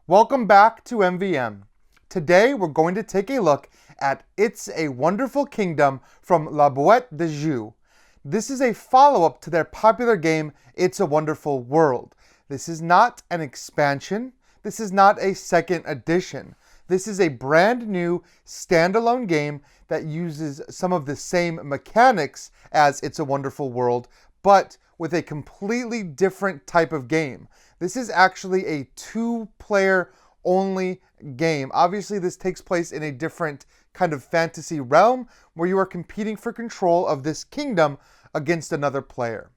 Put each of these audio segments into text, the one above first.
Welcome back to MVM. Today we're going to take a look at It's a Wonderful Kingdom from La Boîte de Jeux. This is a follow-up to their popular game It's a Wonderful World. This is not an expansion. This is not a second edition. This is a brand new standalone game that uses some of the same mechanics as It's a Wonderful World, but with a completely different type of game. This is actually a two-player only game. Obviously, this takes place in a different kind of fantasy realm where you are competing for control of this kingdom against another player.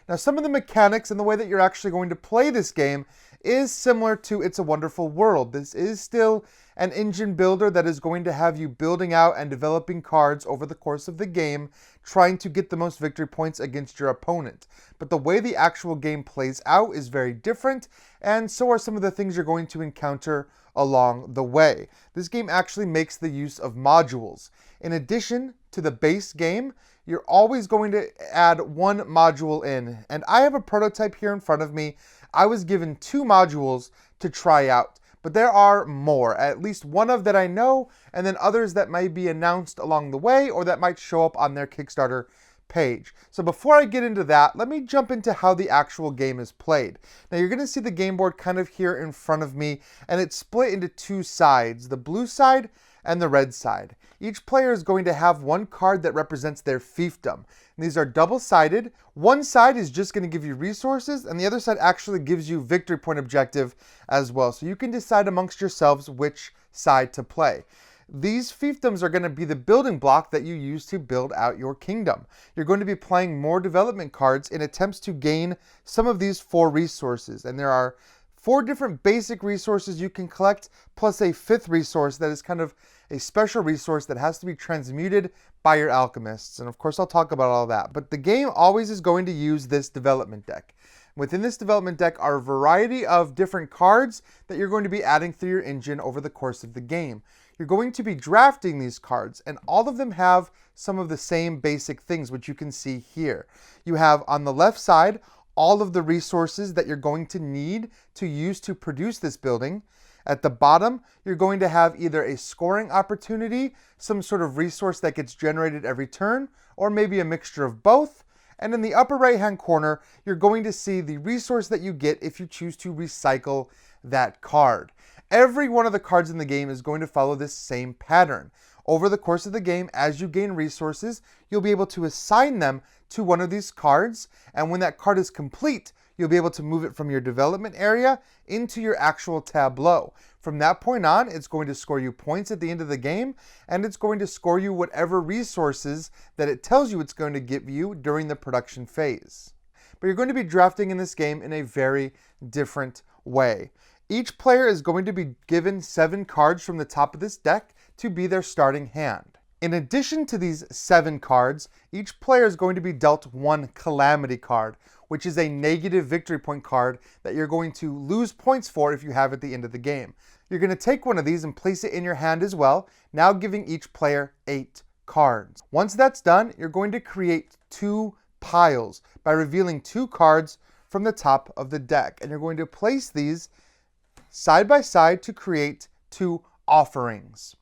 Now, some of the mechanics and the way that you're actually going to play this game is similar to It's a Wonderful World. This is still an engine builder that is going to have you building out and developing cards over the course of the game, trying to get the most victory points against your opponent. But the way the actual game plays out is very different, and so are some of the things you're going to encounter along the way. This game actually makes the use of modules. In addition to the base game, you're always going to add one module in. And I have a prototype here in front of me. I was given 2 modules to try out, but there are more, at least one of that I know, and then others that might be announced along the way or that might show up on their Kickstarter page. So before I get into that, let me jump into how the actual game is played. Now you're going to see the game board kind of here in front of me, and it's split into 2 sides, the blue side and the red side. Each player is going to have one card that represents their fiefdom. And these are double-sided. One side is just going to give you resources, and the other side actually gives you victory point objective as well. So you can decide amongst yourselves which side to play. These fiefdoms are going to be the building block that you use to build out your kingdom. You're going to be playing more development cards in attempts to gain some of these 4 resources. And there are 4 different basic resources you can collect, plus a 5th resource that is kind of a special resource that has to be transmuted by your alchemists. And of course, I'll talk about all that. But the game always is going to use this development deck. Within this development deck are a variety of different cards that you're going to be adding through your engine over the course of the game. You're going to be drafting these cards, and all of them have some of the same basic things, which you can see here. You have on the left side all of the resources that you're going to need to use to produce this building. At the bottom, you're going to have either a scoring opportunity, some sort of resource that gets generated every turn, or maybe a mixture of both. And in the upper right-hand corner, you're going to see the resource that you get if you choose to recycle that card. Every one of the cards in the game is going to follow this same pattern. Over the course of the game, as you gain resources, you'll be able to assign them to one of these cards, and when that card is complete, you'll be able to move it from your development area into your actual tableau. From that point on, it's going to score you points at the end of the game, and it's going to score you whatever resources that it tells you it's going to give you during the production phase. But you're going to be drafting in this game in a very different way. Each player is going to be given 7 cards from the top of this deck to be their starting hand. In addition to these 7 cards, each player is going to be dealt 1 calamity card, which is a negative victory point card that you're going to lose points for if you have at the end of the game. You're going to take one of these and place it in your hand as well, now giving each player 8 cards. Once that's done, you're going to create 2 piles by revealing 2 cards from the top of the deck, and you're going to place these side by side to create 2 offerings.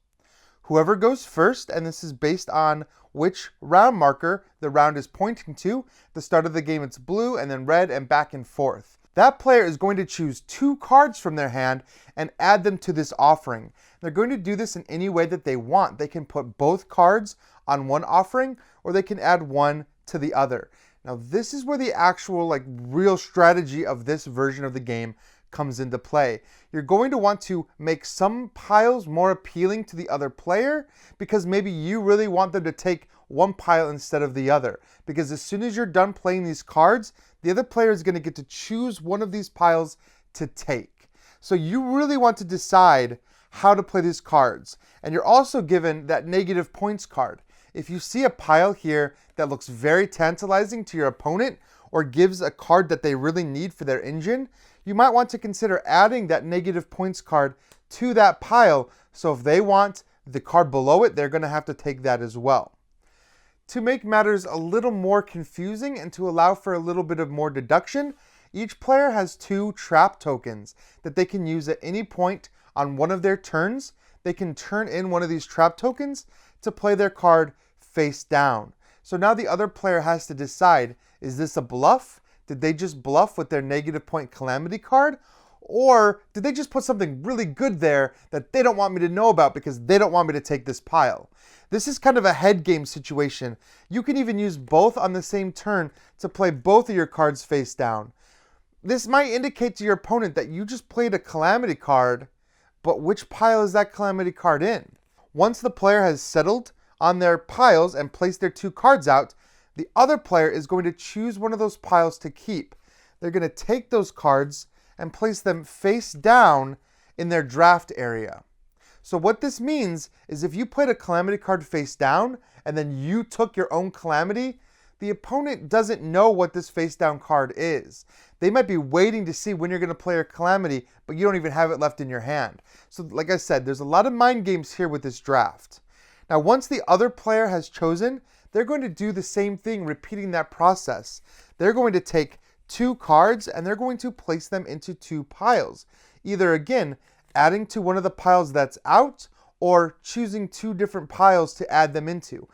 Whoever goes first, and this is based on which round marker the round is pointing to. At the start of the game it's blue and then red and back and forth. That player is going to choose 2 cards from their hand and add them to this offering. They're going to do this in any way that they want. They can put both cards on one offering, or they can add one to the other. Now this is where the actual real strategy of this version of the game comes into play. You're going to want to make some piles more appealing to the other player because maybe you really want them to take one pile instead of the other. Because as soon as you're done playing these cards, the other player is going to get to choose one of these piles to take. So you really want to decide how to play these cards. And you're also given that negative points card. If you see a pile here that looks very tantalizing to your opponent or gives a card that they really need for their engine, you might want to consider adding that negative points card to that pile. So if they want the card below it, they're going to have to take that as well. To make matters a little more confusing and to allow for a little bit of more deduction, Each player has 2 trap tokens that they can use at any point on one of their turns. They can turn in one of these trap tokens to play their card face down. So now the other player has to decide, is this a bluff? Did they just bluff with their negative point calamity card? Or did they just put something really good there that they don't want me to know about because they don't want me to take this pile? This is kind of a head game situation. You can even use both on the same turn to play both of your cards face down. This might indicate to your opponent that you just played a calamity card, but which pile is that calamity card in? Once the player has settled on their piles and placed their 2 cards out, the other player is going to choose one of those piles to keep. They're going to take those cards and place them face down in their draft area. So what this means is if you played a calamity card face down and then you took your own calamity, the opponent doesn't know what this face down card is. They might be waiting to see when you're going to play your calamity, but you don't even have it left in your hand. So like I said, there's a lot of mind games here with this draft. Now once the other player has chosen, they're going to do the same thing, repeating that process. They're going to take 2 cards and they're going to place them into 2 piles. Either again, adding to one of the piles that's out or choosing 2 different piles to add them into.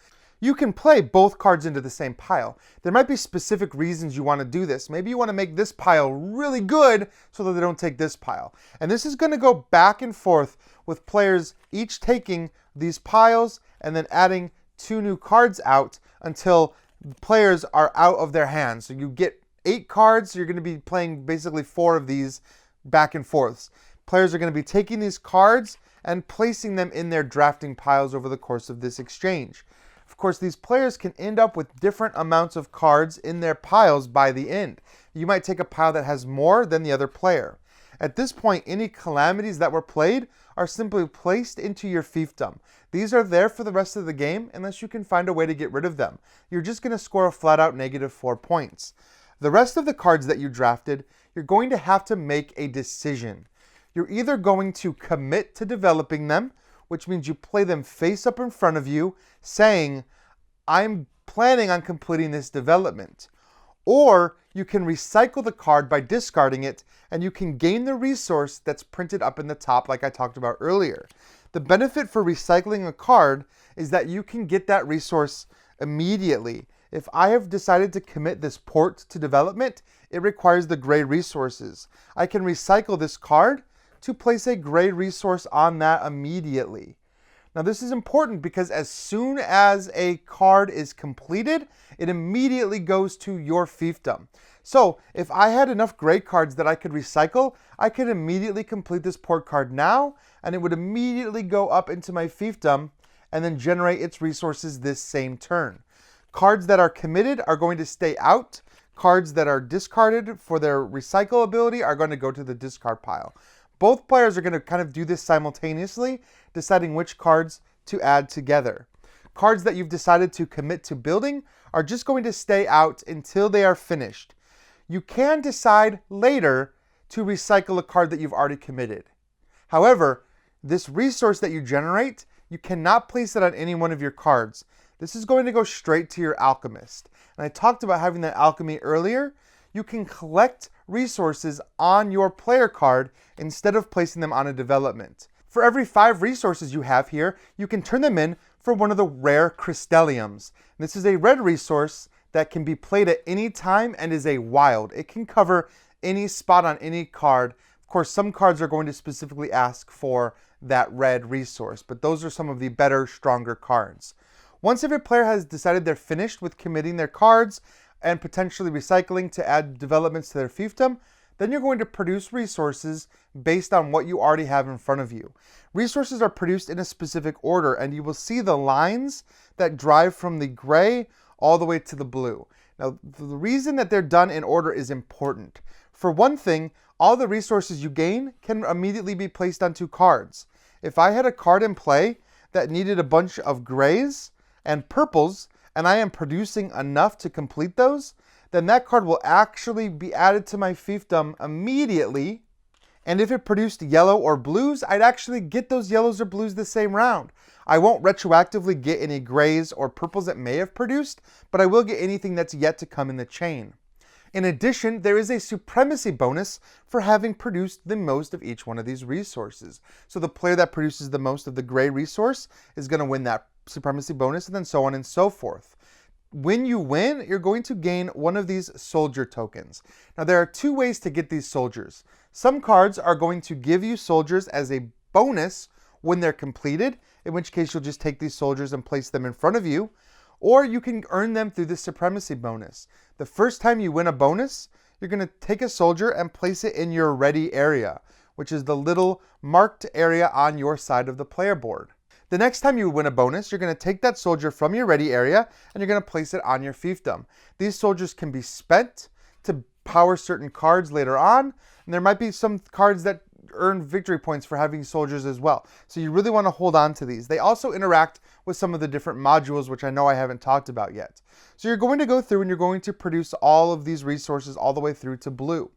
You can play both cards into the same pile. There might be specific reasons you want to do this. Maybe you want to make this pile really good so that they don't take this pile. And this is going to go back and forth with players each taking these piles and then adding 2 new cards out until players are out of their hands. So you get 8 cards, so you're going to be playing basically 4 of these back and forths. Players are going to be taking these cards and placing them in their drafting piles over the course of this exchange. Of course, these players can end up with different amounts of cards in their piles by the end. You might take a pile that has more than the other player. At this point, any calamities that were played are simply placed into your fiefdom. These are there for the rest of the game unless you can find a way to get rid of them. You're just going to score a flat out -4 points. The rest of the cards that you drafted, you're going to have to make a decision. You're either going to commit to developing them, which means you play them face up in front of you, saying, I'm planning on completing this development. Or you can recycle the card by discarding it, and you can gain the resource that's printed up in the top like I talked about earlier. The benefit for recycling a card is that you can get that resource immediately. If I have decided to commit this port to development, it requires the gray resources. I can recycle this card to place a gray resource on that immediately. Now this is important because as soon as a card is completed, it immediately goes to your fiefdom. So if I had enough gray cards that I could recycle, I could immediately complete this port card now, and it would immediately go up into my fiefdom and then generate its resources this same turn. Cards that are committed are going to stay out. Cards that are discarded for their recycle ability are going to go to the discard pile. Both players are going to kind of do this simultaneously, deciding which cards to add together. Cards that you've decided to commit to building are just going to stay out until they are finished. You can decide later to recycle a card that you've already committed. However, this resource that you generate, you cannot place it on any one of your cards. This is going to go straight to your alchemist. And I talked about having that alchemy earlier. You can collect resources on your player card instead of placing them on a development. For every 5 resources you have here, you can turn them in for one of the rare crystalliums. This is a red resource that can be played at any time and is a wild. It can cover any spot on any card. Of course, some cards are going to specifically ask for that red resource, but those are some of the better, stronger cards. Once every player has decided they're finished with committing their cards and potentially recycling to add developments to their fiefdom, then you're going to produce resources based on what you already have in front of you. Resources are produced in a specific order, and you will see the lines that drive from the gray all the way to the blue. Now, the reason that they're done in order is important. For one thing, all the resources you gain can immediately be placed onto cards. If I had a card in play that needed a bunch of grays and purples, and I am producing enough to complete those, then that card will actually be added to my fiefdom immediately. And if it produced yellow or blues, I'd actually get those yellows or blues the same round. I won't retroactively get any grays or purples it may have produced, but I will get anything that's yet to come in the chain. In addition, there is a Supremacy Bonus for having produced the most of each one of these resources. So the player that produces the most of the gray resource is going to win that Supremacy Bonus, and then so on and so forth. When you win, you're going to gain one of these soldier tokens. Now, there are two ways to get these soldiers. Some cards are going to give you soldiers as a bonus when they're completed, in which case you'll just take these soldiers and place them in front of you, or you can earn them through the Supremacy Bonus. The first time you win a bonus, you're going to take a soldier and place it in your ready area, which is the little marked area on your side of the player board. The next time you win a bonus, you're going to take that soldier from your ready area and you're going to place it on your fiefdom. These soldiers can be spent to power certain cards later on, and there might be some cards that earn victory points for having soldiers as well. So you really want to hold on to these. They also interact with some of the different modules, which I know I haven't talked about yet. So you're going to go through and you're going to produce all of these resources all the way through to blue.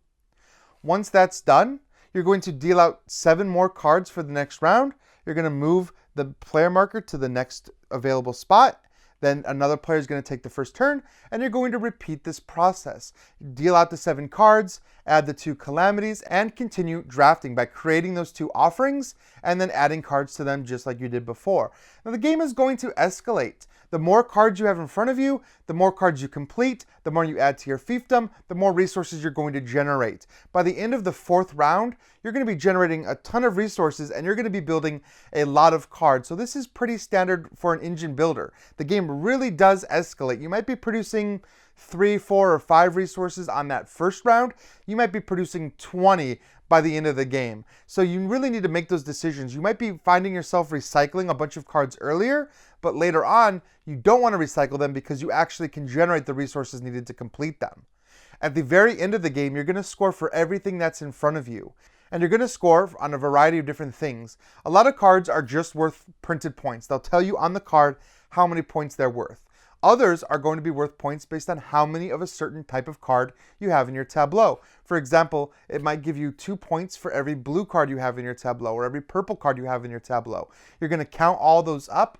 Once that's done, you're going to deal out 7 more cards for the next round. You're going to move the player marker to the next available spot. Then another player is going to take the first turn, and you're going to repeat this process. Deal out the 7 cards, add the 2 calamities, and continue drafting by creating those 2 offerings and then adding cards to them just like you did before. Now the game is going to escalate. The more cards you have in front of you, the more cards you complete, the more you add to your fiefdom, the more resources you're going to generate. By the end of the 4th round, you're going to be generating a ton of resources and you're going to be building a lot of cards. So this is pretty standard for an engine builder. The game really does escalate. You might be producing 3, 4, or 5 resources on that first round. You might be producing 20 by the end of the game. So you really need to make those decisions. You might be finding yourself recycling a bunch of cards earlier, but later on, you don't want to recycle them because you actually can generate the resources needed to complete them. At the very end of the game, you're going to score for everything that's in front of you. And you're going to score on a variety of different things. A lot of cards are just worth printed points. They'll tell you on the card how many points they're worth. Others are going to be worth points based on how many of a certain type of card you have in your tableau. For example, it might give you 2 points for every blue card you have in your tableau or every purple card you have in your tableau. You're going to count all those up,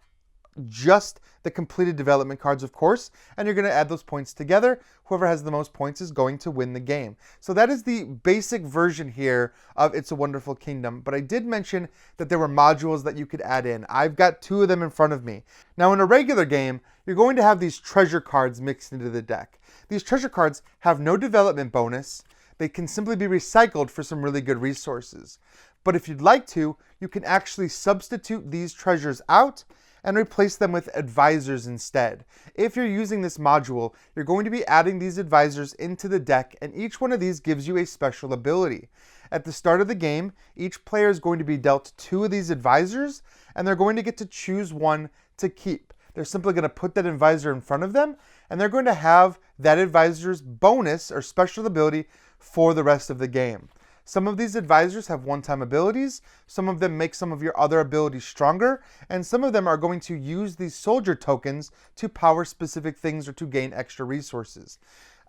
just the completed development cards, of course, and you're going to add those points together. Whoever has the most points is going to win the game. So that is the basic version here of It's a Wonderful Kingdom, but I did mention that there were modules that you could add in. I've got 2 of them in front of me. Now in a regular game, you're going to have these treasure cards mixed into the deck. These treasure cards have no development bonus. They can simply be recycled for some really good resources. But if you'd like to, you can actually substitute these treasures out and replace them with advisors instead. If you're using this module, you're going to be adding these advisors into the deck, and each one of these gives you a special ability. At the start of the game, each player is going to be dealt 2 of these advisors, and they're going to get to choose one to keep. They're simply going to put that advisor in front of them, and they're going to have that advisor's bonus or special ability for the rest of the game. Some of these advisors have one-time abilities, some of them make some of your other abilities stronger, and some of them are going to use these soldier tokens to power specific things or to gain extra resources.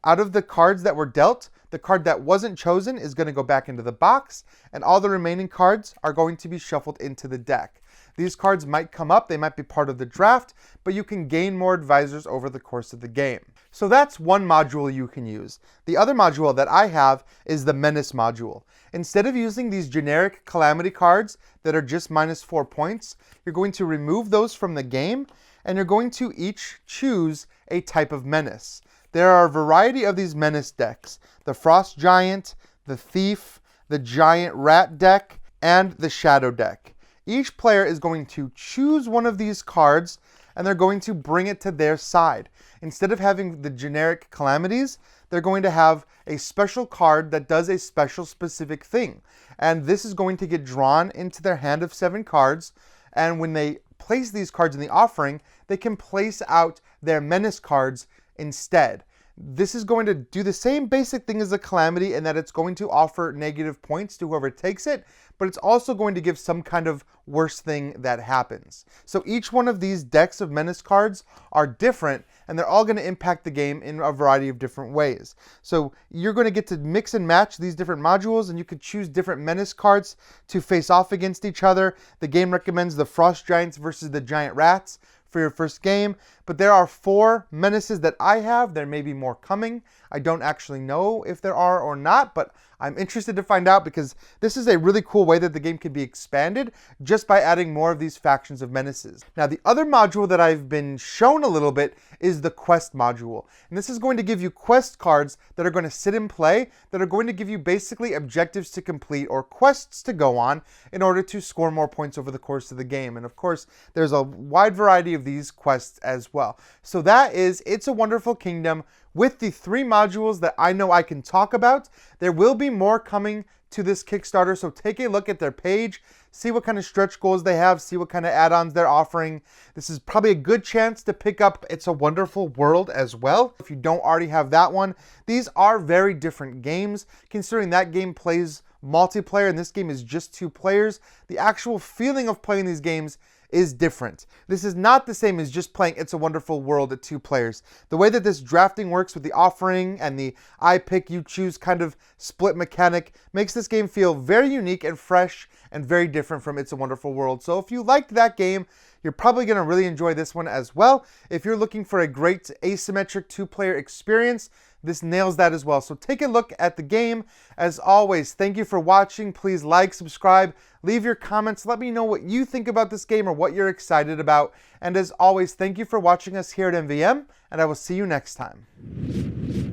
Out of the cards that were dealt, the card that wasn't chosen is going to go back into the box, and all the remaining cards are going to be shuffled into the deck. These cards might come up, they might be part of the draft, but you can gain more advisors over the course of the game. So that's one module you can use. The other module that I have is the Menace Module. Instead of using these generic calamity cards that are just -4 points, you're going to remove those from the game, and you're going to each choose a type of menace. There are a variety of these menace decks: the Frost Giant, the Thief, the Giant Rat deck, and the Shadow deck. Each player is going to choose one of these cards and they're going to bring it to their side. Instead of having the generic calamities, they're going to have a special card that does a special specific thing. And this is going to get drawn into their hand of 7 cards. And when they place these cards in the offering, they can place out their menace cards instead. This is going to do the same basic thing as a calamity in that it's going to offer negative points to whoever takes it, but it's also going to give some kind of worse thing that happens. So each one of these decks of menace cards are different, and they're all going to impact the game in a variety of different ways. So you're going to get to mix and match these different modules, and you could choose different menace cards to face off against each other. The game recommends the Frost Giants versus the Giant Rats for your first game, but there are 4 menaces that I have. There may be more coming. I don't actually know if there are or not, but I'm interested to find out because this is a really cool way that the game can be expanded just by adding more of these factions of menaces. Now, the other module that I've been shown a little bit is the quest module. And this is going to give you quest cards that are going to sit in play, that are going to give you basically objectives to complete or quests to go on in order to score more points over the course of the game. And of course, there's a wide variety of these quests as well. So that is It's a Wonderful Kingdom with the 3 modules that I know I can talk about. There will be more coming to this Kickstarter, so take a look at their page, see what kind of stretch goals they have, see what kind of add-ons they're offering. This is probably a good chance to pick up It's a Wonderful World as well, if you don't already have that one. These are very different games, considering that game plays multiplayer and this game is just 2 players. The actual feeling of playing these games is different. This is not the same as just playing It's a Wonderful World at 2 players. The way that this drafting works with the offering and the I pick, you choose kind of split mechanic makes this game feel very unique and fresh and very different from It's a Wonderful World. So if you liked that game, you're probably going to really enjoy this one as well. If you're looking for a great asymmetric 2-player experience, this nails that as well. So take a look at the game. As always, thank you for watching. Please like, subscribe, leave your comments. Let me know what you think about this game or what you're excited about. And as always, thank you for watching us here at MVM, and I will see you next time.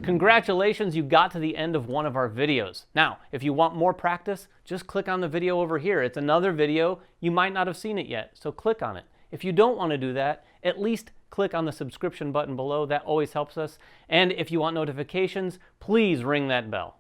Congratulations, you got to the end of one of our videos. Now, if you want more practice, just click on the video over here. It's another video. You might not have seen it yet, so click on it. If you don't want to do that, at least click on the subscription button below. That always helps us. And if you want notifications, please ring that bell.